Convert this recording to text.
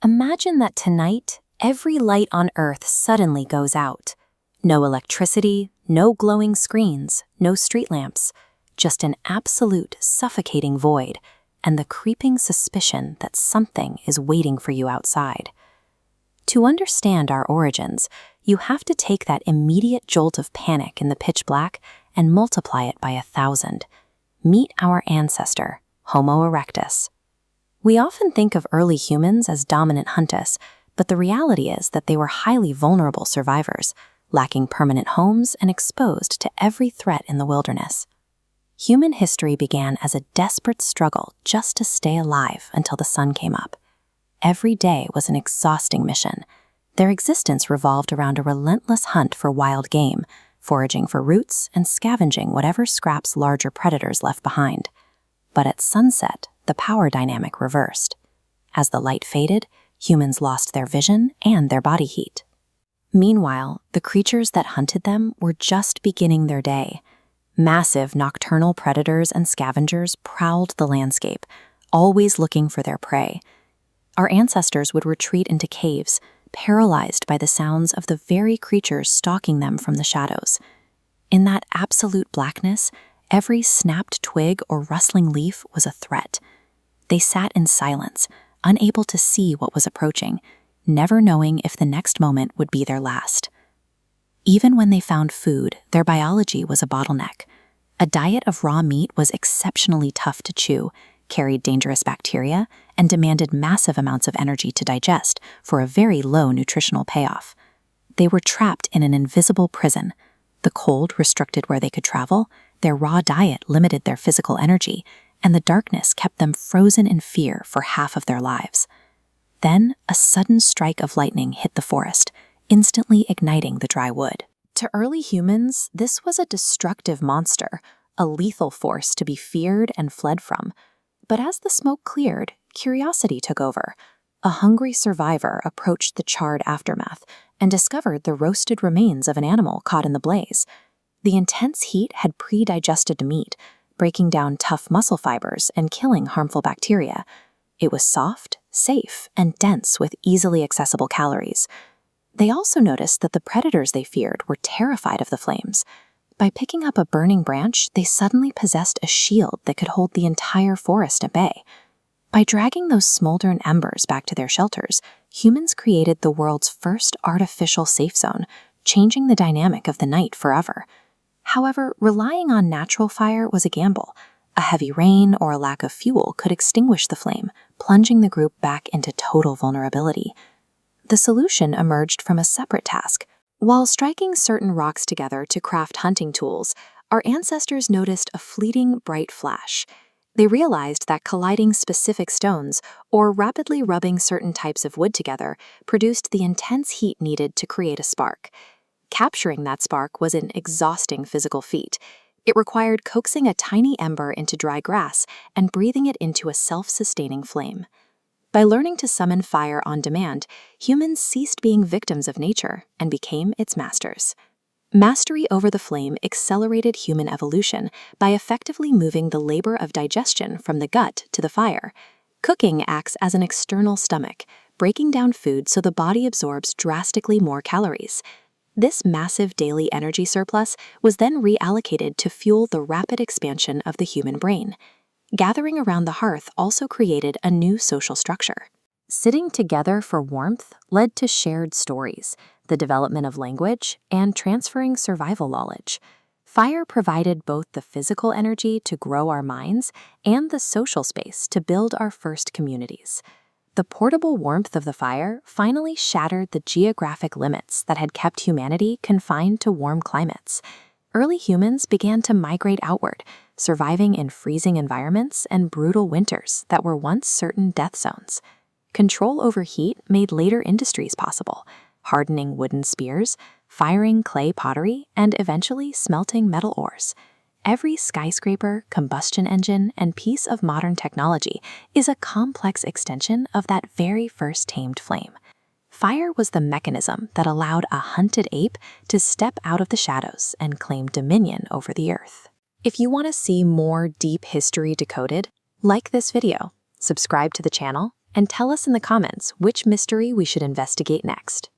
Imagine that tonight, every light on Earth suddenly goes out. No electricity, no glowing screens, no street lamps, just an absolute suffocating void, and the creeping suspicion that something is waiting for you outside. To understand our origins, you have to take that immediate jolt of panic in the pitch black and multiply it by 1,000. Meet our ancestor, Homo erectus. We often think of early humans as dominant hunters, but the reality is that they were highly vulnerable survivors, lacking permanent homes and exposed to every threat in the wilderness. Human history began as a desperate struggle just to stay alive until the sun came up. Every day was an exhausting mission. Their existence revolved around a relentless hunt for wild game, foraging for roots and scavenging whatever scraps larger predators left behind. But at sunset, the power dynamic reversed. As the light faded, humans lost their vision and their body heat. Meanwhile, the creatures that hunted them were just beginning their day. Massive nocturnal predators and scavengers prowled the landscape, always looking for their prey. Our ancestors would retreat into caves, paralyzed by the sounds of the very creatures stalking them from the shadows. In that absolute blackness, every snapped twig or rustling leaf was a threat. They sat in silence, unable to see what was approaching, never knowing if the next moment would be their last. Even when they found food, their biology was a bottleneck. A diet of raw meat was exceptionally tough to chew, carried dangerous bacteria, and demanded massive amounts of energy to digest for a very low nutritional payoff. They were trapped in an invisible prison. The cold restricted where they could travel, their raw diet limited their physical energy, and the darkness kept them frozen in fear for half of their lives. Then, a sudden strike of lightning hit the forest, instantly igniting the dry wood. To early humans, this was a destructive monster, a lethal force to be feared and fled from. But as the smoke cleared, curiosity took over. A hungry survivor approached the charred aftermath and discovered the roasted remains of an animal caught in the blaze. The intense heat had pre-digested meat, breaking down tough muscle fibers and killing harmful bacteria. It was soft, safe, and dense with easily accessible calories. They also noticed that the predators they feared were terrified of the flames. By picking up a burning branch, they suddenly possessed a shield that could hold the entire forest at bay. By dragging those smoldering embers back to their shelters, humans created the world's first artificial safe zone, changing the dynamic of the night forever. However, relying on natural fire was a gamble. A heavy rain or a lack of fuel could extinguish the flame, plunging the group back into total vulnerability. The solution emerged from a separate task. While striking certain rocks together to craft hunting tools, our ancestors noticed a fleeting bright flash. They realized that colliding specific stones or rapidly rubbing certain types of wood together produced the intense heat needed to create a spark. Capturing that spark was an exhausting physical feat. It required coaxing a tiny ember into dry grass and breathing it into a self-sustaining flame. By learning to summon fire on demand, humans ceased being victims of nature and became its masters. Mastery over the flame accelerated human evolution by effectively moving the labor of digestion from the gut to the fire. Cooking acts as an external stomach, breaking down food so the body absorbs drastically more calories. This massive daily energy surplus was then reallocated to fuel the rapid expansion of the human brain. Gathering around the hearth also created a new social structure. Sitting together for warmth led to shared stories, the development of language, and transferring survival knowledge. Fire provided both the physical energy to grow our minds and the social space to build our first communities. The portable warmth of the fire finally shattered the geographic limits that had kept humanity confined to warm climates. Early humans began to migrate outward, surviving in freezing environments and brutal winters that were once certain death zones. Control over heat made later industries possible, hardening wooden spears, firing clay pottery, and eventually smelting metal ores. Every skyscraper, combustion engine, and piece of modern technology is a complex extension of that very first tamed flame. Fire was the mechanism that allowed a hunted ape to step out of the shadows and claim dominion over the earth. If you want to see more deep history decoded, like this video, subscribe to the channel, and tell us in the comments which mystery we should investigate next.